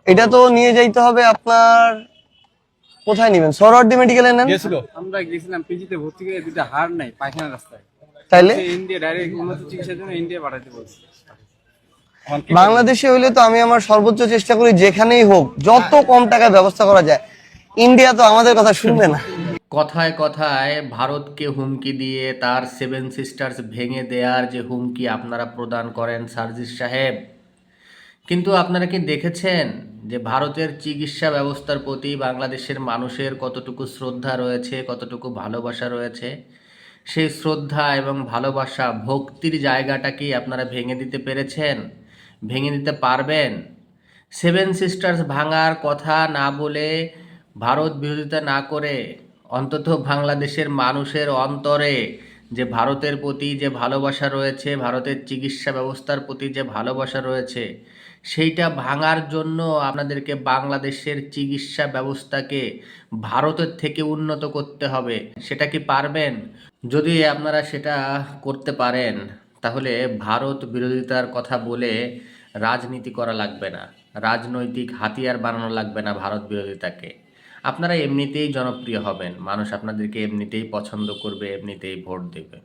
এটা তো নিয়ে যাইতে হবে আপনার, কোথায় নেবেন? সোহরাওয়ার্দী মেডিকেলে নেন। আমরা গেছিলাম পিজিতে ভর্তি করে, দুইটা হাড় নাই পায়খানা রাস্তায়। তাইলে ইন্ডিয়া ডাইরেক্ট উন্নত চিকিৎসার জন্য ইন্ডিয়া পাঠাতে বলছে। বাংলাদেশে হইলে তো আমি আমার সর্বোচ্চ চেষ্টা করি যেখানেই হোক যত কম টাকায় ব্যবস্থা করা যায়। ইন্ডিয়া তো আমাদের কথা শুনবে না। কথায় কথায় ভারতকে হুমকি দিয়ে তার সেভেন সিস্টার্স ভেঙে দেওয়ার যে হুমকি আপনারা প্রদান করেন সার্জিস সাহেব, কিন্তু আপনারা কি দেখেছেন যে ভারতের চিকিৎসা ব্যবস্থার প্রতি বাংলাদেশের মানুষের কতটুকু শ্রদ্ধা রয়েছে, কতটুকু ভালোবাসা রয়েছে? সেই শ্রদ্ধা এবং ভালোবাসা, ভক্তির জায়গাটা কি আপনারা ভেঙে দিতে পেরেছেন? ভেঙে দিতে পারবেন? সেভেন সিস্টার্স ভাঙার কথা না বলে, ভারত বিরোধিতা না করে, অন্তত বাংলাদেশের মানুষের অন্তরে যে ভারতের প্রতি যে ভালোবাসা রয়েছে, ভারতের চিকিৎসা ব্যবস্থার প্রতি যে ভালোবাসা রয়েছে, সেইটা ভাঙার জন্য আপনাদেরকে বাংলাদেশের চিকিৎসা ব্যবস্থাকে ভারতের থেকে উন্নত করতে হবে। সেটা কি পারবেন? যদি আপনারা সেটা করতে পারেন, তাহলে ভারত বিরোধিতার কথা বলে রাজনীতি করা লাগবে না, রাজনৈতিক হাতিয়ার বানানো লাগবে না ভারত বিরোধিতাকে। আপনারা এমনিতেই জনপ্রিয় হবেন, মানুষ আপনাদেরকে এমনিতেই পছন্দ করবে, এমনিতেই ভোট দেবে।